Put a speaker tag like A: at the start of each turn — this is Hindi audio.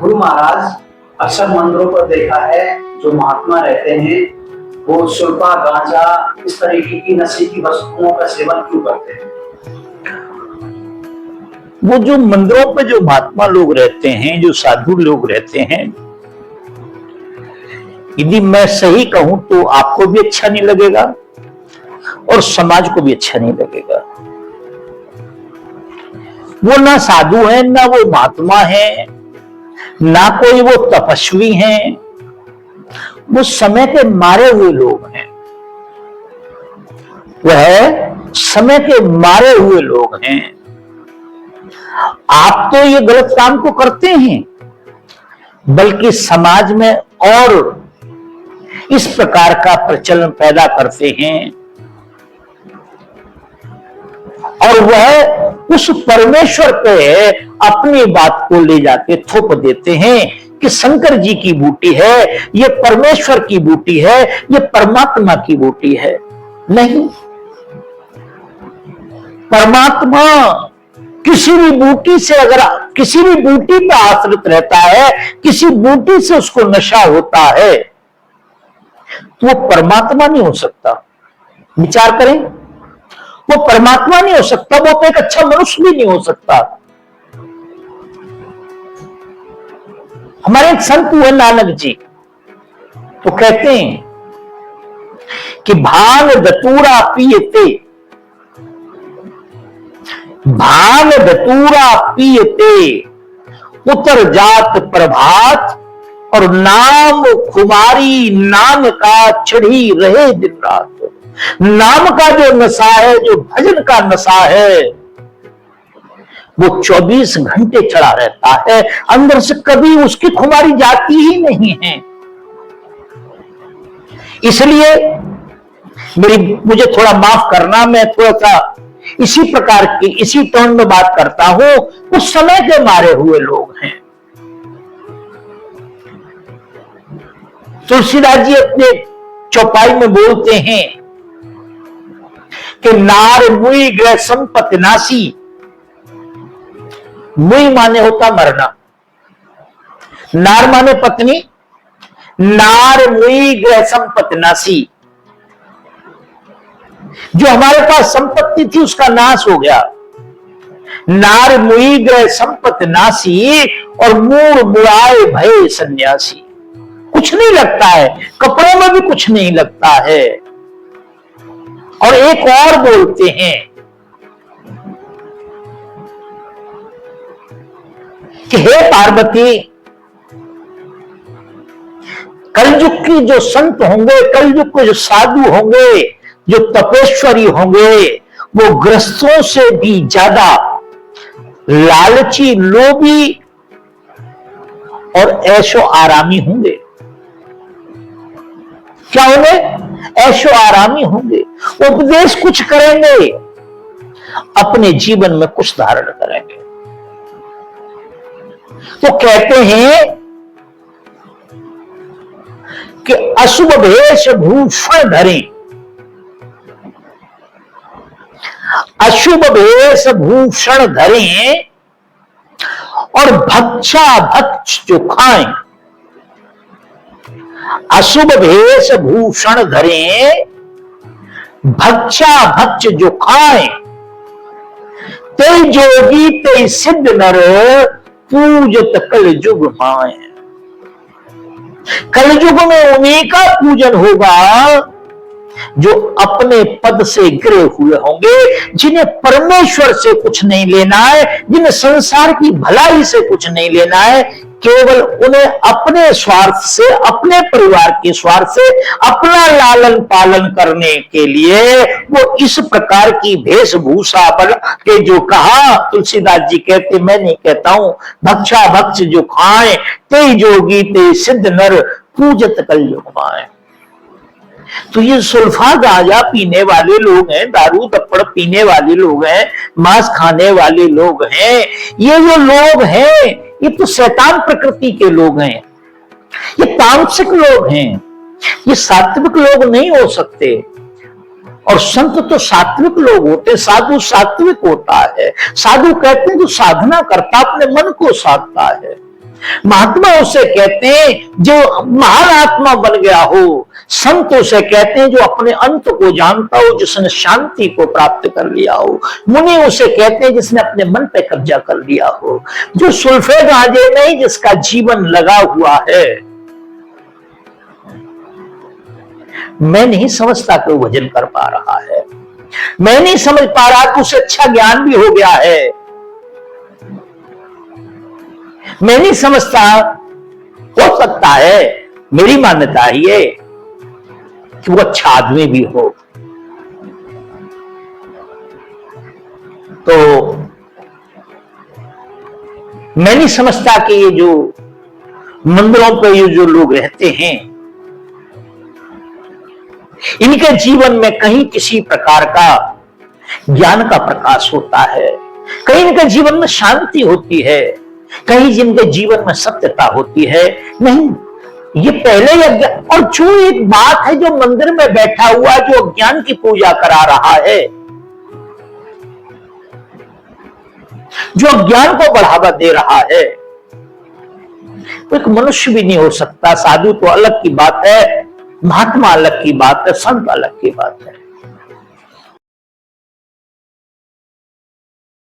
A: गुरु महाराज अक्सर मंदिरों पर देखा है जो महात्मा रहते हैं वो सुल्फा गांजा इस तरीके की नशे की वस्तुओं का सेवन क्यों करते हैं?
B: वो जो मंदिरों पे जो महात्मा लोग रहते हैं, जो साधु लोग रहते हैं, यदि मैं सही कहूं तो आपको भी अच्छा नहीं लगेगा और समाज को भी अच्छा नहीं लगेगा। वो ना साधु हैं, ना वो महात्मा हैं, ना कोई वो तपस्वी हैं, वो समय के मारे हुए लोग हैं। वह समय के मारे हुए लोग हैं। आप तो ये गलत काम को करते हैं, बल्कि समाज में और इस प्रकार का प्रचलन पैदा करते हैं और वह उस परमेश्वर पे अपनी बात को ले जाके थोप देते हैं कि शंकर जी की बूटी है, ये परमेश्वर की बूटी है, ये परमात्मा की बूटी है। नहीं, परमात्मा किसी भी बूटी से, अगर किसी भी बूटी पर आश्रित रहता है, किसी बूटी से उसको नशा होता है, तो वो परमात्मा नहीं हो सकता। विचार करें, वो परमात्मा नहीं हो सकता, वो तो एक अच्छा मनुष्य भी नहीं हो सकता। हमारे एक संत हुए नानक जी, तो कहते हैं कि भांग धतूरा पियते, भांग धतूरा पियते उतर जात प्रभात, और नाम खुमारी नाम का चढ़ी रहे दिन रात। नाम का जो नशा है, जो भजन का नशा है, वो 24 घंटे चढ़ा रहता है, अंदर से कभी उसकी खुमारी जाती ही नहीं है। इसलिए मुझे थोड़ा माफ करना, मैं थोड़ा सा इसी प्रकार की, इसी टोन में बात करता हूं। उस समय के मारे हुए लोग हैं। तुलसीदास जी अपने चौपाई में बोलते हैं कि नार मुई ग्रह संपत्ति नासी। मुई माने होता मरना, नार माने पत्नी, नार मुई ग्रह संपत्ति नासी। जो हमारे पास संपत्ति थी उसका नाश हो गया। नार मुई ग्रह संपत्ति नासी, और मूड मुराए भय सन्यासी। कुछ नहीं लगता है, कपड़ों में भी कुछ नहीं लगता है। और एक और बोलते हैं कि हे पार्वती, कलयुग की जो संत होंगे, कलयुग के जो साधु होंगे, जो तपेश्वरी होंगे, वो ग्रस्तों से भी ज्यादा लालची, लोभी और ऐशो आरामी होंगे। क्या होंगे? ऐशो आरामी होंगे। उपदेश कुछ करेंगे, अपने जीवन में कुछ धारण करेंगे। तो कहते हैं कि अशुभ भेष भूषण धरें, अशुभ भेष भूषण धरें, और भक्षा भक्ष जो खाएं। अशुभ भेष भूषण धरें, भक्षा भक्ष जो खाएं, ते जोगी ते सिद्ध नर, पूजत कलयुग माए। कलयुग में उन्हीं का पूजन होगा जो अपने पद से गिरे हुए होंगे, जिन्हें परमेश्वर से कुछ नहीं लेना है, जिन्हें संसार की भलाई से कुछ नहीं लेना है। केवल उन्हें अपने स्वार्थ से, अपने परिवार के स्वार्थ से, अपना लालन पालन करने के लिए वो इस प्रकार की वेशभूषा बना के, जो कहा तुलसीदास जी कहते, मैं नहीं कहता हूं, भक्षा भक्ष जो खाए, ते जोगी ते सिद्ध नर, पूजत कलयुग माए। तो ये सुल्फा गांजा पीने वाले लोग हैं, दारू तप्पड़ पीने वाले लोग हैं, मांस खाने वाले लोग हैं, ये जो लोग हैं ये तो शैतान प्रकृति के लोग हैं, ये तामसिक लोग हैं, ये सात्विक लोग नहीं हो सकते। और संत तो सात्विक लोग होते, साधु सात्विक होता है। साधु कहते हैं जो साधना करता, अपने मन को साधता है। महात्मा उसे कहते हैं जो महान आत्मा बन गया हो। संत उसे कहते हैं जो अपने अंत को जानता हो, जिसने शांति को प्राप्त कर लिया हो। मुनि उसे कहते हैं जिसने अपने मन पे कब्जा कर लिया हो। जो सुल्फे गांजे में जिसका जीवन लगा हुआ है, मैं नहीं समझता कि वो भजन कर पा रहा है, मैं नहीं समझ पा रहा कि उसे अच्छा ज्ञान भी हो गया है, मैं नहीं समझता, हो सकता है मेरी मान्यता ही है कि वो अच्छा आदमी भी हो। तो मैं नहीं समझता कि ये जो मंदिरों पे ये जो लोग रहते हैं, इनके जीवन में कहीं किसी प्रकार का ज्ञान का प्रकाश होता है, कहीं इनके जीवन में शांति होती है, कहीं जिनके जीवन में सत्यता होती है। नहीं, ये पहले ही और जो एक बात है, जो मंदिर में बैठा हुआ जो ज्ञान की पूजा करा रहा है, जो ज्ञान को बढ़ावा दे रहा है, वो एक मनुष्य भी नहीं हो सकता। साधु तो अलग की बात है, महात्मा अलग की बात है, संत अलग की बात है।